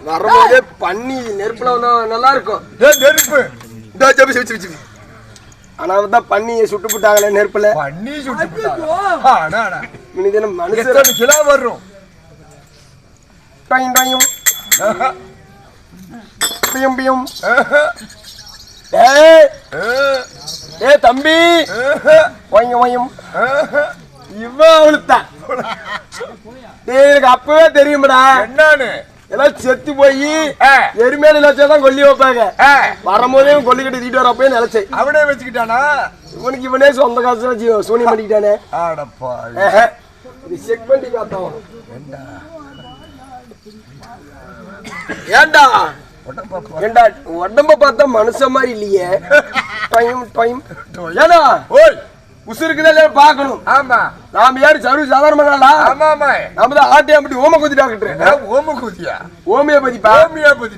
வரும்போதே பண்ணி நெருப்புல நல்லா இருக்கும். நெருப்பு ஆனா தான் பண்ணியை சுட்டு போட்டாங்களே நெருப்புல. பண்ணி சுட்டு போட்டாங்க மனுஷன் கிலோ வரும். ஏ தம்பி இவன் அவளுத்தான் எனக்கு அப்பவே தெரியும்டா. என்னன்னு எல்லாம் செத்து போய் எருமையில நிலச்சாதான் கொல்லி வைப்பாங்க. வரும்போதே கொல்லி கட்டி தீட்டு வரப்பே நிலச்சை அவனே வச்சுக்கிட்டானா. இவனுக்கு இவனே சொந்த காசு சூனியம் பண்ணிக்கிட்டானே. செக் பண்ணி பார்த்தோம். ஏண்டா ஏண்டா உடம்ப பார்த்தா மனுஷன் மாதிரி இல்லையே. ஏன்னா உசுருக்குதே பாக்கணும். ஆமா நாம யாரு சர்வ சாதாரணமாடா. ஆமா ஆமா நாம தான் ஆட்டி அப்படி ஓமகுதி டாக்டர். ஓமகுதியா? Homeopathy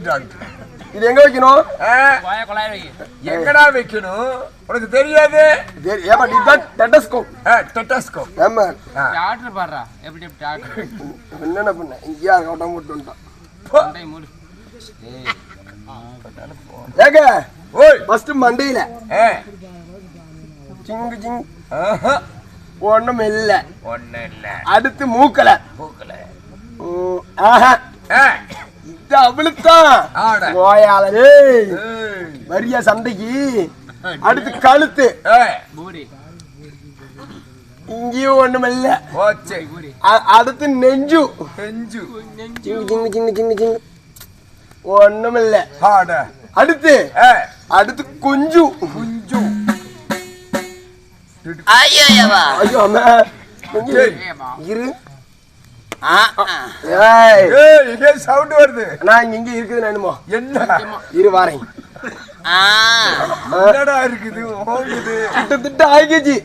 doctor. இது எங்க வைக்கணும்? எங்கடா வைக்கணும் உனக்கு தெரியாது? ஏமா இதுதான் டெட்டஸ்கோப். டெட்டஸ்கோப் ஆமா டாக்டர் பாறா. எப்படி டாக்டர் என்னென்ன பண்ண இங்கயா கோட்டம் போட்டு வந்துட்டான். ஏங்க ஓய் ஃபர்ஸ்ட் மண்டையில சிங்கு சிங் ஒண்ணும் இல்ல. அடுத்து மூக்கல இது அவளுத்தான் ஓயாளே வரியா சண்டைக்கு. அடுத்து கழுத்து இங்கேயும் ஒண்ணும் இல்ல. அடுத்து நெஞ்சு ஒண்ணும் இல்ல. அடுத்து அடுத்து குஞ்சு குஞ்சு. ஐயோ அம்மா இரு. சவுண்ட் வருது. நான் இங்க இருக்குது நானுமோ என்ன இரு வாரேன். இருக்குது கிட்டத்தட்ட ஆகிச்சு.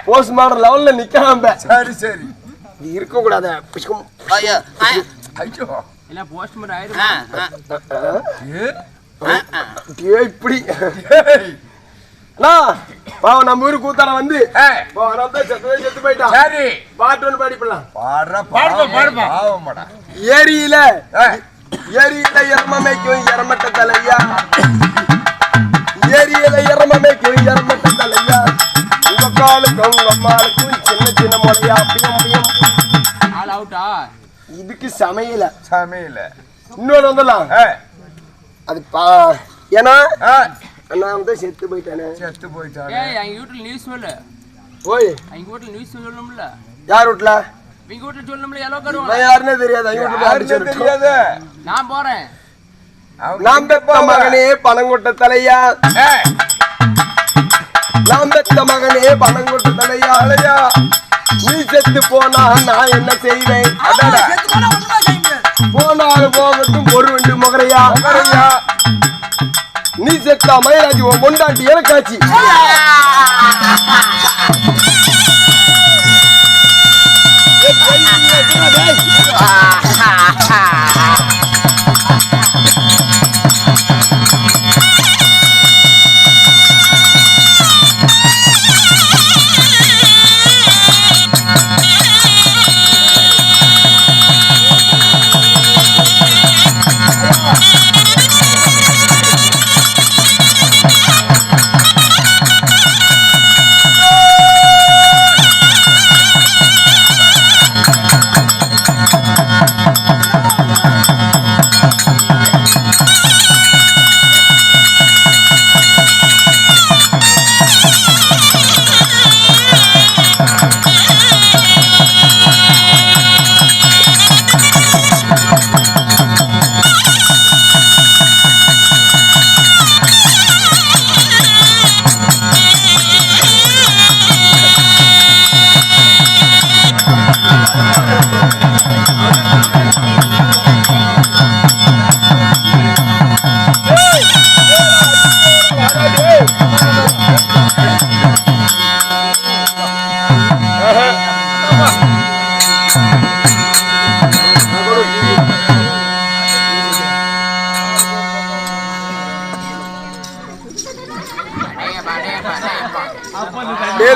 போஸ்ட் மாடல் லெவல்ல நிக்காம. சரி சரி இருக்க கூடாது. இப்படி நம்ம ஊரு கூத்தாட வந்து செத்து போயிட்டான். சரி பாட்டு ஒண்ணு பாடிப்பலாம். ஏரியில ஏரியில எரமமைக்கும் எரமட்ட தலையா. ஏரியில எரமமைக்கும் எரமட்ட தலையா. உங்க காலுக்கும் உங்க அம்மாளுக்கும் சின்ன சின்ன முறையா. இதுக்கு சமையல சமையல இன்னொன்னு வந்துடலாம். அது ஏன்னா நான் வந்து செத்து போயிட்டானே. செத்து போயிட்டானே. எங்க வீட்டுல நியூஸ் சொல்லு. ஓய் எங்க வீட்டுல நியூஸ் சொல்லணும்ல. யார் வீட்டுல? எங்க வீட்டுல சொல்லணும்ல. எலோ கருவா நான் யாருனே தெரியாது. எங்க வீட்டுல யாருனே தெரியாது. நான் போறேன். நாம் பெத்த மகனே பணங்கொட்ட தலையா. நாம் பெத்த மகனே பணங்கொட்ட தலையா. தலையா நீ செத்து போனா நான் என்ன செய்வேன்? போனாலும் போகட்டும் ஒரு ரெண்டு முகரையா. நீ செத்தா மயிராஜி பொண்டாட்டி எனக்காச்சு.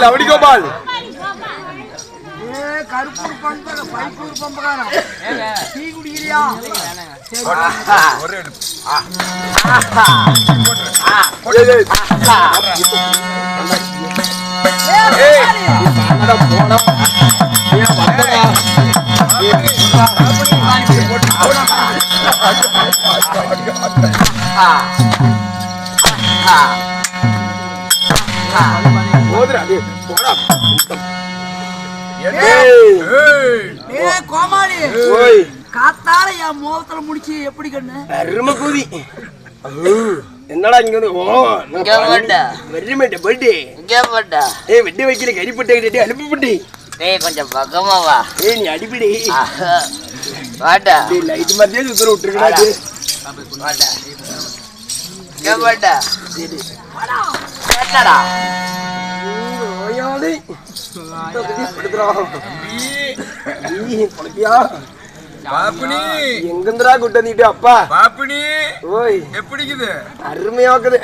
லவடி கோபால் கருப்பூர் பம்பக பைப்பூர் பம்பகாரம் டீ குடிக்கிறியா கோமாளி காத்தால என் முகத்துல முடிச்சு எப்படி கண்ணு அருமை கூதி என்னடா இங்க வெட்டி வைக்கல கறிப்பட்டு அனுப்பிப்பட்டி கொஞ்சம் பக்கமா வா. நீ அடிப்படி வாடா லைட் மாதிரியே சுத்தர விட்டுருக்கா எங்கந்திரா கூட்டு வந்துட்டு அப்பா பாப்பினி ஓய் எப்படிக்குது அருமையாக்குது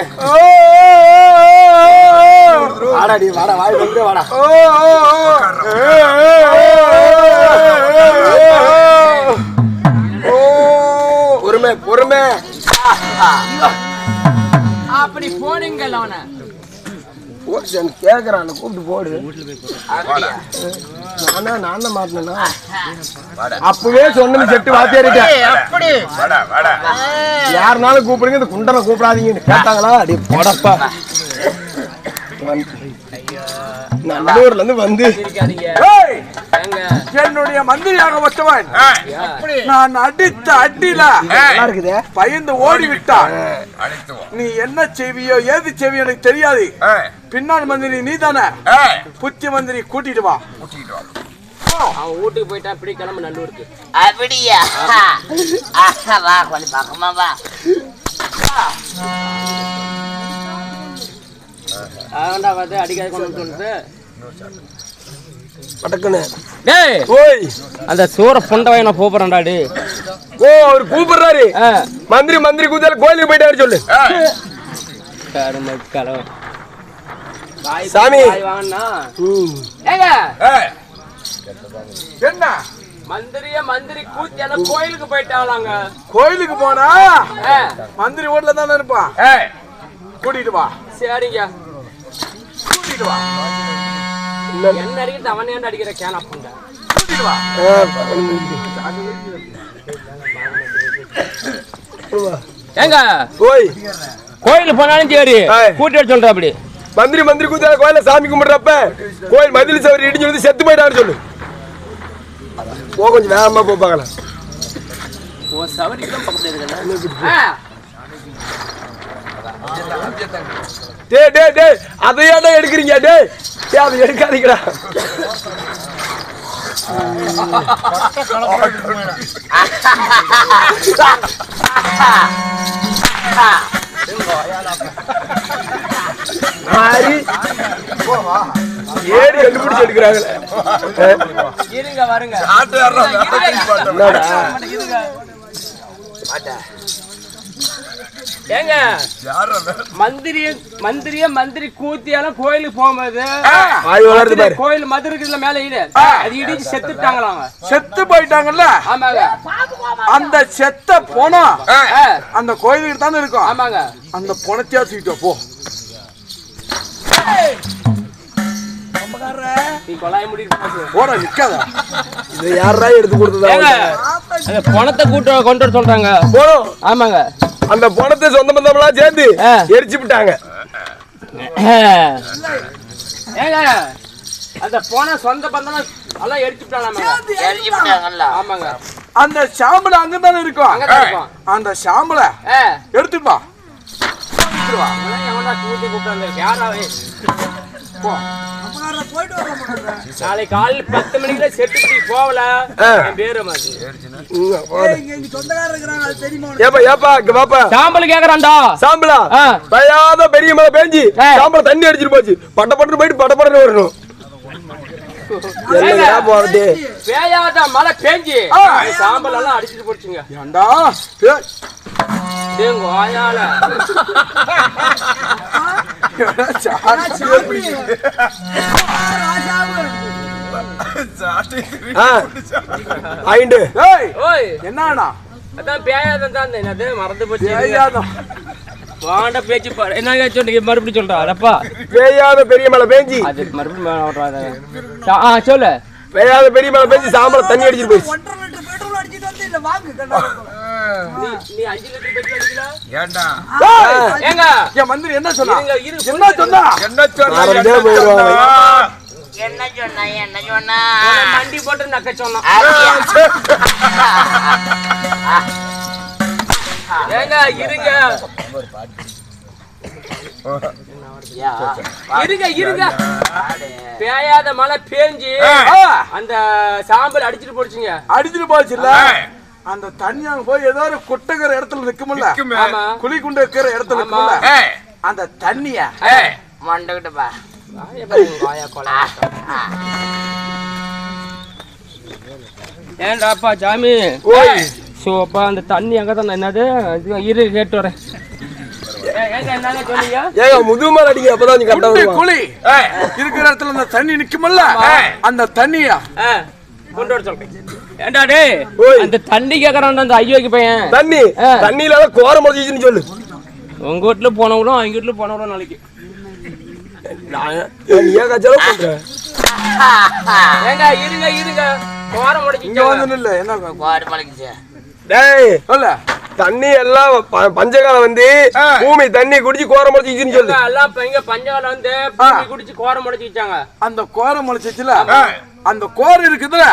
வாடாடி வாடா வாய் வந்து வாடா பொறுமை பொறுமை அப்படி போனீங்கல்ல அவனை கேக்குறான் கூப்பிட்டு போடு நான் தான் மாட்டினா அப்பவே சொன்ன செட்டு வாத்தியாரிட்டேன் யாருனாலும் கூப்பிடுங்க இந்த குண்டனை கூப்பிடாதீங்கன்னு கேட்டாங்களா அடி போடப்பா நல்லூர்ல இருந்து வந்து என்னுடைய மந்திரியாக வச்சவன் நான் அடித்த அடியில இருக்குது பயந்து ஓடி விட்டான். நீ என்ன செய்வியோ ஏது செய்வியோ எனக்கு தெரியாது. பின்னால் மந்திரி நீ தானே புத்தி மந்திரி கூட்டிட்டு வா. அவன் வீட்டுக்கு போயிட்டா அப்படி கிளம்பு நல்லூருக்கு. அப்படியா வா கொஞ்சம் பக்கமா வா. அவன்டா வந்து அடிக்காத கொண்டு சொல்லுது பட்டக்கனு டேய் ஓய் அந்த சூர புண்டவை நான் போறேன்டா டே. ஓ அவர் கூப்பிடுறாரு மந்திரி மந்திரி கூத்தால கோயிலுக்கு போயிட்டாரு சொல்லு கரும கலவ சாமி வாங்கண்ணா. ஏங்க என்ன மந்திரி கூத்தியால கோயிலுக்கு போயிட்டாங்களாங்க. கோயிலுக்கு போனா மந்திரி வீட்டுல தானே இருப்பான். கூட்டிட்டு வா. சரிங்க கூட்டிட்டு வா. என்ன அடிக்கிறது அவனே அடிக்கிற கேனா புண்ட. கூட்டிட்டு வா. ஏங்க ஓய் கோயிலுக்கு போனாலும் சரி கூட்டிட்டு சொல்ற அப்படி மந்திரி மந்திரி கூத்தால கோயில சாமி கும்பிடுறப்ப கோயில் மதில் சவரி இடிஞ்சு வந்து செத்து போயிட்டான்னு சொல்லு. போ கொஞ்சம் வேகமா போ பார்க்கலாம். சவரிக்கு பக்கத்துல டே டே டே அதையாடா எடுக்கிறீங்க டே அதை எடுக்காதீங்கடா. ஏடி கண்டுபிடிச்சு எடுக்கிறாங்களே. இருங்க வருங்க. ஏங்க மந்திரி கூத்தியாலும் கோயிலுக்கு போகும்போது கோயில் மதுரைக்குள்ள மேல அது இடிச்சு செத்துட்டாங்களாம். செத்து போயிட்டாங்கல்ல. ஆமாங்க. அந்த செத்த போனா அந்த கோயிலுக்கு தானே இருக்கும். ஆமாங்க. அந்த பொணத்தையா தூக்கிட்டு போ. நீ கொலாய் முடிட்டு போட நிக்காத. இது யாரா எடுத்து கொடுத்ததா? அந்த பணத்தை கொண்டு வர சொல்றாங்க. போறோம். ஆமாங்க. அந்த பணத்தை சொந்த பந்தமெல்லாம் சேர்ந்து எரிச்சு விட்டாங்க. ஏங்க அந்த போன சொந்த பந்தம் எல்லாம் எரிச்சு விட்டாங்க. ஆமாங்க. அந்த சாம்பல அங்கதானே இருக்கும். அந்த சாம்பல எடுத்துப்பா. நாளை காலையில் 10 மணிக்கு செட்டு போகல சாம்பல் கேக்குறான்டா. சாம்பலா பயாத பெரிய மழை பெஞ்சு சாம்பல தண்ணி அடிச்சிட்டு போச்சு. பட்ட பட்டு போயிட்டு பட்ட பட்டு வரணும். மழை பெஞ்சு சாம்பல் எல்லாம் அடிச்சுட்டு போச்சுங்க. ஏண்டா என்னன்னா அதான் பேயாதம் தான் என்னது மறந்து போச்சு. வாண்ட பேச்சு என்ன சொன்னீங்க மறுபடியும் சொல்றா அதப்பா. பேயாத பெரிய மழை பேஞ்சி அது மறுபடியும் சொல்லு. பேயாத பெரிய மழை பேஞ்சி சாம்பல தண்ணி அடிச்சிட்டு போயிடுச்சு. நீ 5 லிட்டர் பெட்ரோல் அடிக்கல ஏண்டா ஏங்க என் மந்திரி என்ன சொன்னா? என்ன சொன்னா? என்ன சொன்னா மண்டி போட்டு நக்க சொன்னா. ஏங்க இருங்க இருங்க பேயாத மழை பேஞ்சி அந்த சாம்பல் அடிச்சிட்டு போச்சுல்ல. அந்த தண்ணி அங்க போய் ஏதோ ஒரு குட்டகிற இடத்துல நிக்கும்ல, குழி குண்டு இருக்கிற இடத்துல நிக்கும்ல, அந்த தண்ணிய மண்டகிட்டப்பா ஏன்டாப்பா ஜாமி சோப்பா அந்த தண்ணி அங்கதான் என்னது இரு கேட்டு வரேன். முதுமலை அடிங்க அப்பதான் நீ கரெக்டா வருவா. குழி இருக்கிற இடத்துல அந்த தண்ணி நிக்கும்ல, அந்த தண்ணியா கொண்டு வர சொல்றேன். ஏண்டா டேய் அந்த தண்ணி கேக்குறான்டா அந்த ஐயோக்கு பையன். தண்ணியில கோர முடிஞ்சுன்னு சொல்லு. உங்க வீட்டுல போனவங்களும் அவங்க வீட்டுல போனவங்களும் நாளைக்கு ஏன் கச்சல பண்ற? ஏங்க இருங்க கோர முடிச்சு இங்க வந்து இல்ல என்ன கோர மலைக்குச்சு. டேய் சொல்ல தண்ணி எல்லாம் பஞ்சகாலம் வந்து பூமி தண்ணி குடிச்சு கோர முடிச்சுன்னு சொல்லு. எல்லாம் இங்க பஞ்சகாலம் வந்து பூமி குடிச்சு கோர முடிச்சு வச்சாங்க. அந்த கோர முடிச்சுல அந்த கோர இருக்குதுல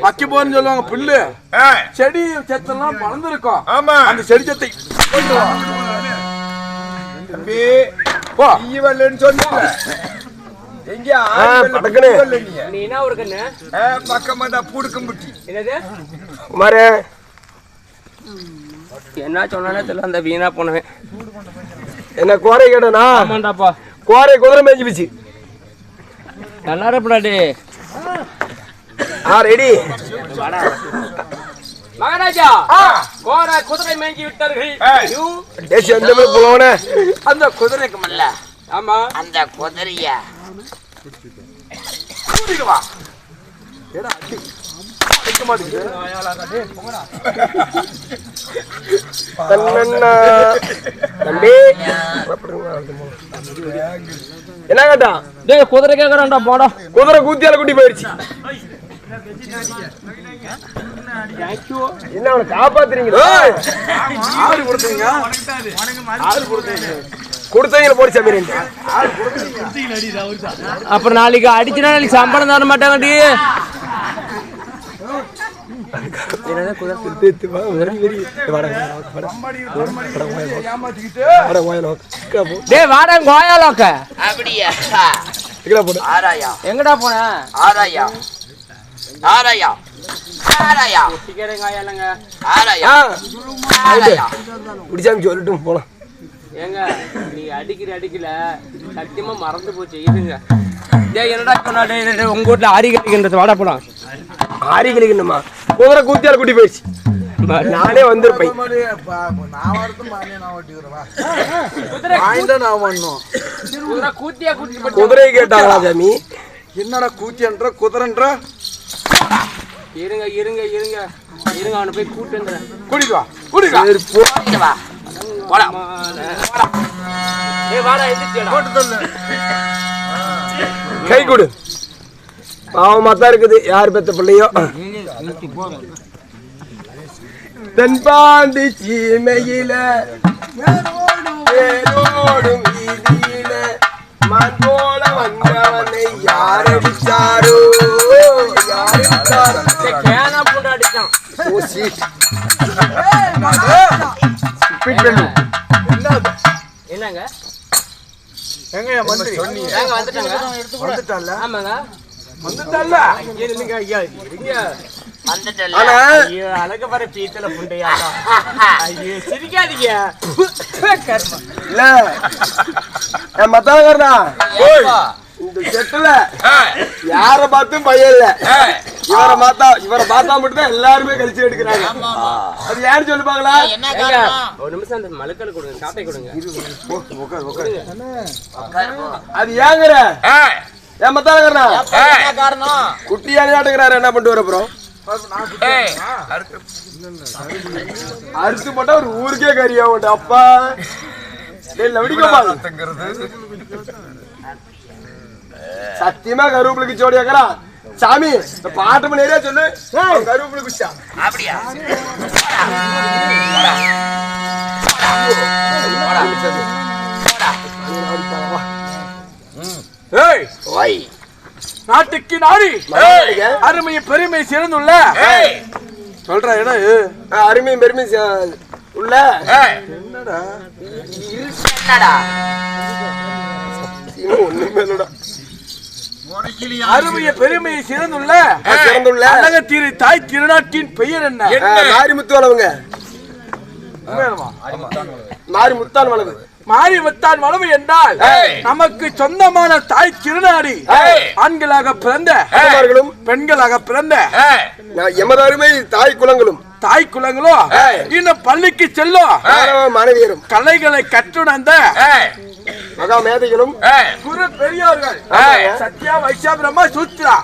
வைக்க போறேன்னு சொல்லுவாங்க. புல்லு செடி செத்தெல்லாம் வளர்ந்துருக்கும். அந்த செடி செத்தை நீ என்ன ஒரு கண்ணு பக்கமாட்டா பூடுக்கம்புட்டி என்னது மாரே என்ன சொன்னானே தெரியல அந்த வீணா போனவன். என்ன கோரை கேட்டனா? ஆமாண்டாப்பா கோரை குதிரை மேய்ச்சி பிச்சு நல்லா இருப்படாடி. ரெடி மகாராஜா கோர குதிரை மேய்ச்சி விட்டார்கள். அந்த குதிரைக்கு மல்ல ஆமா அந்த குதிரைய என்ன கேட்டா? குதிரை கேக்குறான்டா போடா. குதிரை கூத்தியால குட்டி போயிடுச்சு. என்ன அவனை காப்பாத்துறீங்களா? கொடுத்தீங்க போடிச்சா பேரு. அப்புறம் நாளைக்கு அடிச்சுனா நாளைக்கு சம்பளம் தர மாட்டாங்கடி. அப்படியா? எங்கடா போன? சொல்லட்டும் போலாம். ஏங்க நீ அடிக்கல சத்தியமா மறந்து போச்சு. இருங்க என்னடா சொன்னாடே உங்க வீட்டுல ஆரி கட்டிக்கின்றது. வாடா போலாம். ஆரி கட்டிக்கணுமா? குதிரை கூத்தியால குட்டி போயிடுச்சு. நானே வந்திருப்பேன். குதிரை கேட்டாங்களா ஜாமி? என்னடா கூத்தியன்ற குதிரன்ற? இருங்க அவனை போய் கூட்டு வந்துடுறேன். கூட்டிட்டு வா. கை கொடு. பாவமாத்தான் இருக்குது. யார் பெத்த பிள்ளையோ. தென்பாண்டி சீமையில வேரோடும் வீதியில மண் போல வந்தவனை யார் அடிச்சாரோ? என்னங்க எங்க மந்திரி வந்துட்டாங்க. ஆமாங்க வந்துட்டால வந்துட்டல. அழகு பாரு பீத்தல புண்டையா. ஐயோ சிரிக்காதீங்க. இல்ல மத்தாரா இந்த செட்டுல யார பார்த்தும் பையன் இல்ல. இவரை பார்த்தா மட்டும் தான் எல்லாருமே கழிச்சு எடுக்கிறாங்க. அது யாரு சொல்லுப்பாங்களா? ஒரு நிமிஷம் அந்த மலுக்கல் கொடுங்க, சாட்டை கொடுங்க. அது ஏங்குற ஏன் மத்தான காரணம் குட்டியானே ஆட்டுக்கிறாரு. என்ன பண்ணிட்டு வர அப்புறம் அரிசி போட்டா ஒரு ஊருக்கே கறியா போட்டு அப்பா சத்தியமா கருவேப்பிலுக்கு சோடி வைக்கிறான் சாமி. பாட்டு மணியா சொல்லு கருவேப்பிலுக்கு குச்சா அப்படியா? நாட்டுக்கு நாடி அருமையை பெருமை சிறந்துள்ள சொல்ற இடம் அருமையும் பெருமை உள்ள என்னடா ஒண்ணுமேடா. அருமைய பெருமையை சிறந்துள்ள அழகத்தீரை தாய் திருநாட்டின் பெயர் என்ன? மாரிமுத்து வளவுங்க. மாரிமுத்தான் வளவு. மாரிமுத்தான் வளவு என்றால் நமக்கு சொந்தமான தாய் திருநாடி. ஆண்களாக பிறந்த பெண்களாக பிறந்த எமது அருமை தாய் குலங்களும் இன்னும் பள்ளிக்கு செல்லும் மனைவியரும் கலைகளை கற்றுணர்ந்த மகா மேதைகளும் குரு பெரியோர்கள் சத்யா வைஷ்யா பிரம்மா சூத்ரா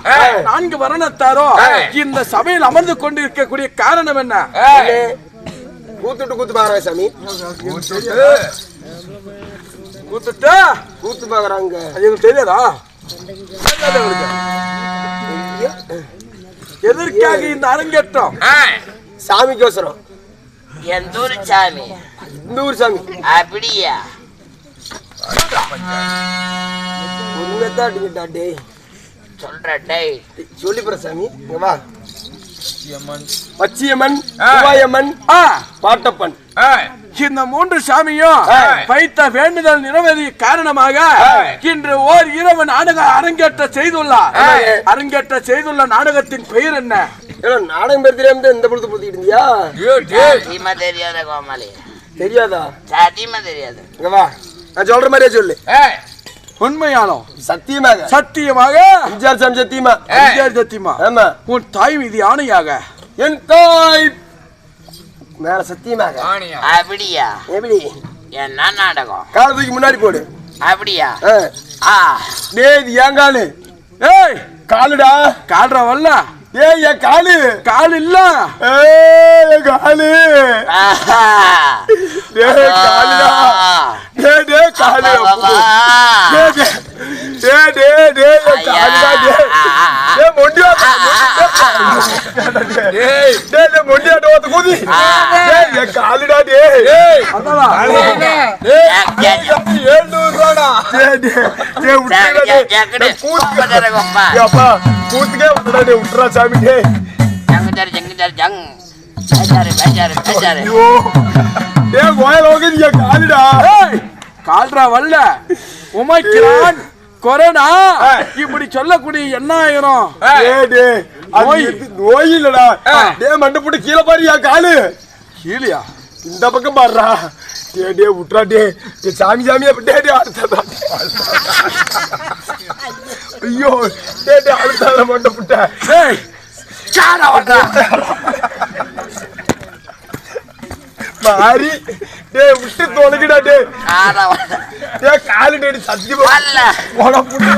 4 வர்ணத்தாரோ இந்த சபையில் அமர்ந்து கொண்டிருக்கக்கூடிய காரணம் என்ன? கூத்து பாக்குறாங்க சாமி. கூத்து பாக்குறாங்க. அது எனக்கு தெரியாதா? எதற்காக இந்த அரங்கேற்றம்? சாமிக்கோசரம். எந்த ஊரு சாமி? இந்த ஊர் சாமி. அப்படியா? சொல்ற டேய் சொல்லி போற சாமி. வா பச்சியம்மன், சுவாயம்மன், பாட்டப்பன் இந்த 3 சாமியும் வைத்த வேண்டுதல் நிறைவேறிய காரணமாக இன்று ஓர் இரவு நாடக அரங்கேற்ற செய்துள்ள நாடகத்தின் பெயர் என்ன? நாடகம் பேர் தெரியாம இந்த பொழுது போத்திட்டு இருந்தியா? தெரியாத கோமாளி. தெரியாதா? சத்தியமா தெரியாது. வா நான் சொல்ற மாதிரியே சொல்லு. உண்மையானோ? சத்தியமாக சத்தியமா. ஆமா. உன் தாய் மீது ஆணையாக. என் தாய் மேல சத்தியமாக. அப்படியா? எப்படி? என்ன நாடகம்? காலத்துக்கு முன்னாடி போடு. அப்படியா? டேய் இது ஏன் காலு? ஏய் காலுடா. கால்றா வல்ல. ஏய் என் காலு இல்ல. ஏய் காலு. டேய் காலுடா. டேய் காலு. டேய் காலுடா. டேய் மொண்டியா. டேய் மொண்டியா டோத்து கூதி. டேய் காலுடா டேய். அதடா. டேய் 700 ரூபாடா. டேய் உட்றடா. கூத்துக்கடா. யப்பா கூத்துக்கே உட்றடா உட்றா சாமி டேய். ஜங் பேஜாரு. ஐயோ. டேய் கோயல் ஓகே காலுடா. ஏய் கால்றா வல்ல. உமைக்கிறான் கொரோனா இப்படி சொல்லக்கூடிய என்ன ஆயிரும்? நோய் இல்லடா. டேய் மண்டை போட்டு கீழே பாருயா காலு. கீழியா? இந்த பக்கம் பாடுறா. டே விட்றா டே சாமியா டே அடுத்ததா. ஐயோ டே அடுத்தத மண்டை புட்ட. டேய் சாரா வட்டா. மாரி டே விட்டு தொலைங்கடா டே. டே காலு டே சத்தியமா அல்ல. போடா புட்டு.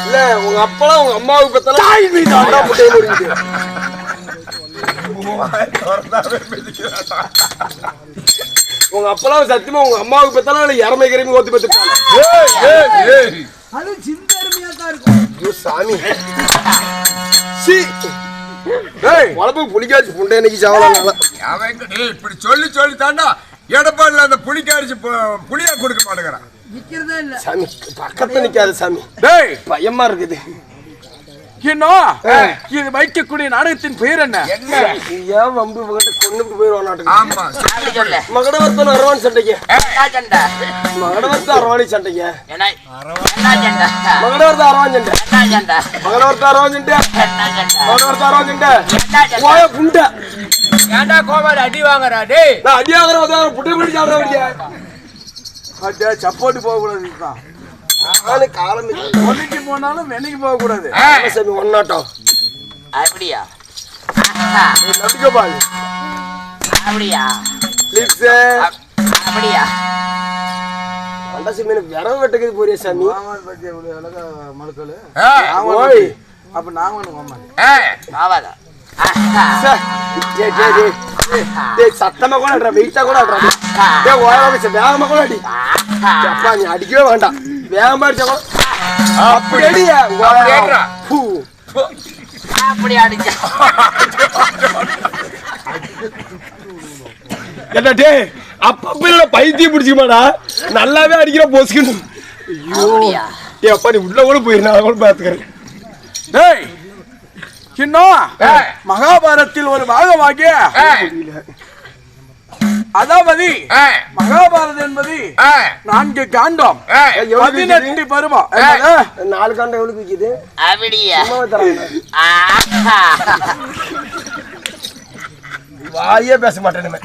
இல்ல உங்க அப்பெல்லாம் உங்க அம்மாவுக்கு பத்தலாம் முட்டையை முடிஞ்சுட்டு உங்க அப்பெல்லாம் சத்தியமா உங்க அம்மாவுக்கு பத்தலாம் இறமை கிரமி ஓத்து பத்துட்டாங்க. சாமி உழப்பு புளிக்காச்சு புண்டை இன்னைக்கு சாவலாம். இப்படி சொல்லி தாண்டா எடப்பாடில அந்த புளிக்காரிச்சு புளியா கொடுக்க மாட்டேங்கிறான். சாமி பக்கத்துல நிக்காது சாமி. பயமா இருக்குது. இன்னும் இது வைக்கக்கூடிய நாடகத்தின் பெயர் என்ன? ஏன் வம்பு கொண்டுட்டு போயிருவான் நாட்டுக்கு? ஆமா மகடவர்த்தன் அரவாணி சண்டைக்கு மகடவர்த்த அரவாணி சண்டைக்கு மகடவர்த்த அரவாணி சண்டை மகடவர்த்த அரவாணி சண்டை மகடவர்த்த அரவாணி சண்டை போய புண்டை ஏன்டா கோமாரி அடி வாங்குறா டேய்? நான் அடி ஆகிறவங்க புட்டை பிடி சாப்பிட சப்போட்டு போக கூடாது. காலம் ஒன்னைக்கு போனாலும் வெண்ணைக்கு போக கூடாது. சாமி ஒன்னாட்டம் அப்படியா நம்பிக்கை பாரு அப்படியா அப்படியா அண்டாசி மீன் விரவு வெட்டுக்குது போறியா சாமி? மழுக்கள் ஓய் அப்ப நாங்க ஆவாதா சத்தமா கூட அட்றா வெயிட்டா கூட அட்றா வேகமா கூட அடி அப்பா நீ அடிக்கவே வேண்டாம் வேகமா அடிச்சா கூட அப்படி அடியா அப்படி அடிச்சா என்ன டே அப்ப பைத்தியம் பிடிச்சிக்கமாடா நல்லாவே அடிக்கிற போச்சுக்கணும். அப்படியா ஏ அப்பா நீ உள்ள கூட போயிரு நான் கூட பாத்துக்கிறேன். டேய் இன்னும் மகாபாரத்தில் ஒரு பாகமாகிய அதாவது மகாபாரதம் என்பது 4 காண்டம் 18 பருவம். 4 காண்டம் எவ்வளவு விக்குது? அப்படியா வாயே பேச மாட்டேன்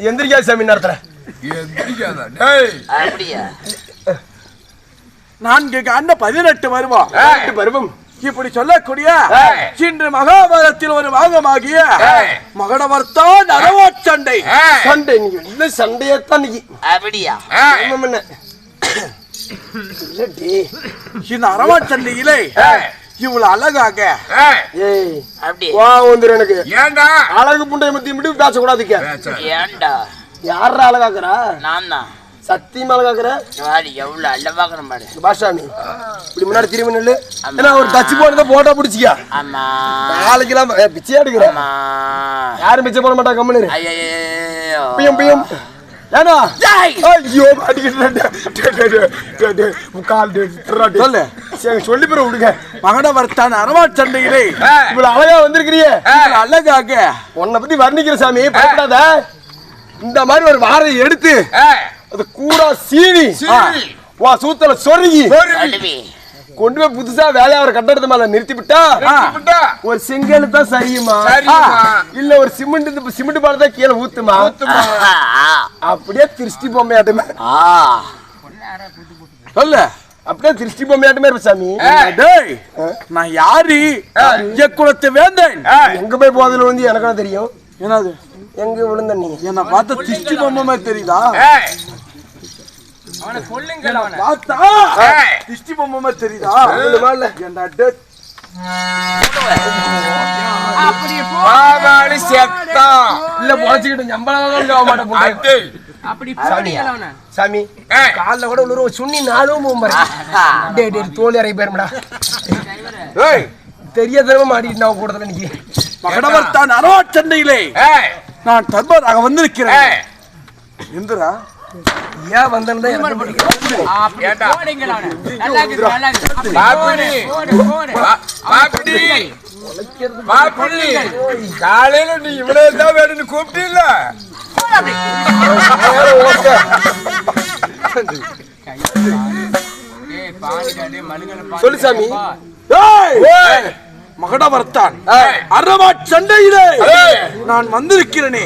எந்திரிக்கா சாமி நேரத்துல அப்படியா 4 காண்டம் 18 பருவம் பருவம் இப்படி சொல்லக்கூடிய இன்று மகாபாரத்தில் ஒரு பாகமாகிய மகடவர்த்தான் அரவாட் சண்டை சண்டை இல்ல சண்டையத்தான் இன்னைக்கு அப்படியா இந்த அரவாட் சண்டையிலே இவ்வளவு அழகாக வந்துரு எனக்கு ஏண்டா அழகு புண்டைய மத்தி மட்டும் பேசக்கூடாதுக்க ஏண்டா யாரா அழகாக்குறா? நான் தான் சத்தியமா அழகாக்குற எவ்வளவு அழகாக்குற மாடு பாஷாமி இப்படி முன்னாடி திரும்பி நில்லு. ஏன்னா ஒரு தச்சு போனதை போட்டோ பிடிச்சிக்கா ஆமா நாளைக்கெல்லாம் பிச்சையா எடுக்கிறேன். யாரும் பிச்சை போட மாட்டா கம்முனு ஐயோ பியம் பியம் ஏன்னா ஐயோ சொல்லு சொல்லி பெற விடுங்க. மகடவர்த்தான் அரவாட் சண்டையிலே இவ்வளவு அழகா வந்திருக்கிறியே அழகாக உன்னை பத்தி வர்ணிக்கிற சாமி பயப்படாத. இந்த மாதிரி ஒரு வாரை எடுத்து அது கூட சீனி வா சூத்தல சொருகி கொண்டு போய் புதுசா வேலையாகிற கட்டடத்து மேல நிறுத்தி விட்டா ஒரு செங்கல் தான் சரியுமா இல்ல ஒரு சிமெண்ட் பால் தான் கீழே ஊத்துமா அப்படியே திருஷ்டி பொம்மையாட்டுமே சொல்ல அப்படியே திருஷ்டி பொம்மையாட்டுமே இருப்ப சாமி. நான் யாரு குலத்தை வேந்தேன் எங்க போய் போதில் வந்து எனக்கு தெரியும். என்னது எங்க விழுந்த நீ என்ன பார்த்த திருஷ்டி பொம்மை தெரியுதா? அவனை கொல்லுங்க அவனை பார்த்தா திருஷ்டி பொம்மை தெரியுதா? அப்படியே போ பாவாளி செத்தா இல்ல பொழைச்சிக்கிட்டு ஞம்பளம் மாட்டேன் அப்படி போறீங்க அவனை சாமி கால்ல கூட ஒரு சுண்ணி நாளும் போகும்போது தோல் இறங்கி போயிருமடா தெரியாதவ மாட்டிட்டு நான் கூடத்துல நிக்க மகடவர்த்தான் அரவாட் சண்டையிலே நான் தர்மராக வந்திருக்கிறேன். எந்திரா ஏன் வந்தேன் காலையில நீ இவ்வளவு தான் வேணும்னு கூப்பிட்டீல்ல சொல்லு சாமி. மகடவர்த்தான் அரவாட் சண்டையிலே நான் வந்திருக்கிறேனே.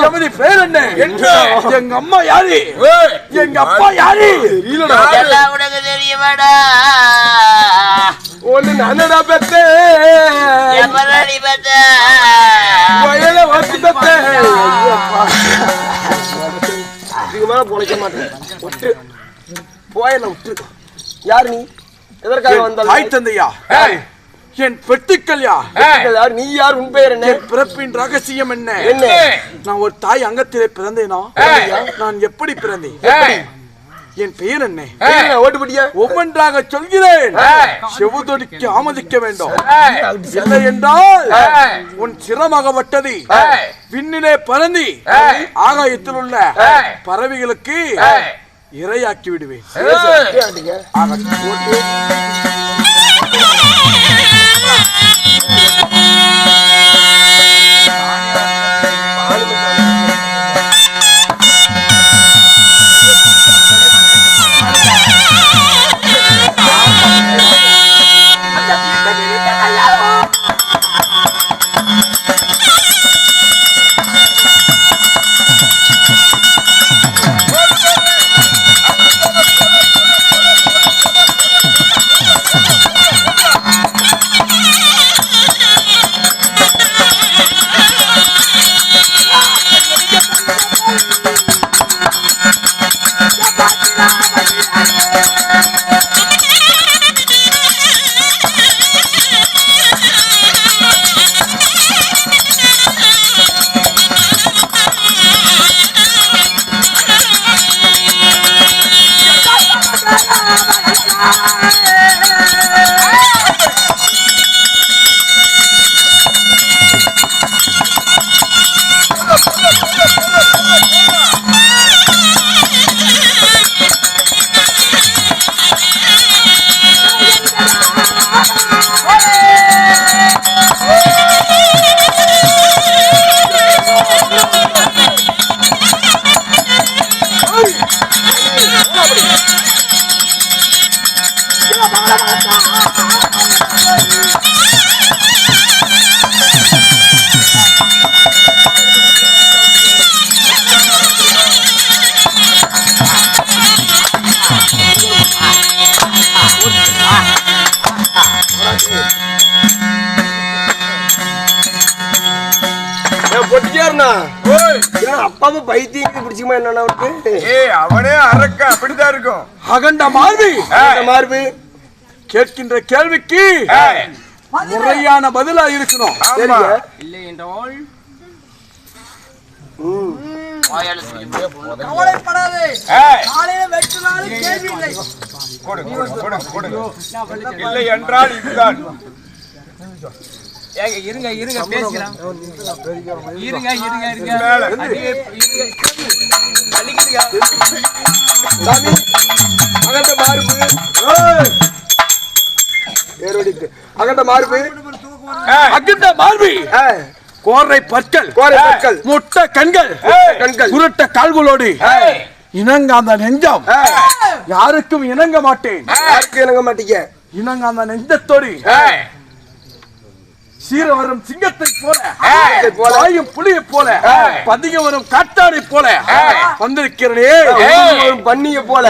எமது பேர் என்ன? எங்க அம்மா யாரு? எங்க அப்பா யாரு? உனக்கு தெரியுமாடா? ஒண்ணு நானடா பெத்தேன் வயல வச்சு பெத்தேன். இதுக்கு மேல பொழைக்க மாட்டேன். விட்டு போயல விட்டு. யாரு நீ? எதற்காக வந்தால்? தாய் தந்தையா? என் பெட்டுக்கள் யார்? நீ யார்? உன் பெயர் என்ன? பிறப்பின் ரகசியம் என்ன? நான் ஒரு தாய் அங்கத்திலே பிறந்தேனா? நான் எப்படி பிறந்தேன்? என் பெயர் என்ன? ஓட்டுப்பட்டியா? ஒவ்வொன்றாக சொல்கிறேன். செவுதொடிக்கு ஆமதிக்க வேண்டும். இல்லை என்றால் உன் சிரமாகப்பட்டது விண்ணிலே பறந்தி ஆகாயத்தில் உள்ள பறவைகளுக்கு இரையாக்கி விடுவேன். அப்பாவும் பைத்தியம் பிடிச்சுமா என்ன அவனே அரக்க அப்படிதான் இருக்கும். அகண்ட மார்பு மார்பு கேட்கின்ற கேள்விக்கு முறையான பதிலா இருக்கணும். இல்லை என்றால் கவலைப்படாதே. காலையில வெட்டினாலும் கேள்வி இல்லை. இல்லை என்றால் இதுதான். இருங்க இருங்க பேசலாம். இருங்க இருங்க இருங்க அகண்ட மார்பு அகண்ட மார்பு அகண்ட மார்பு கோரை பற்கள் முட்டை கண்கள் உருட்ட கால்களோடு இணங்காந்த நெஞ்சம் யாருக்கும் இணங்க மாட்டேன். யாருக்கும் இணங்க மாட்டீங்க. இணங்காந்த நெஞ்சத்தோடு சீர வரும் சிங்கத்தை போல வாயும் புலியை போல பதிக வரும் காட்டானை போல வந்திருக்கிறேனே பண்ணிய போல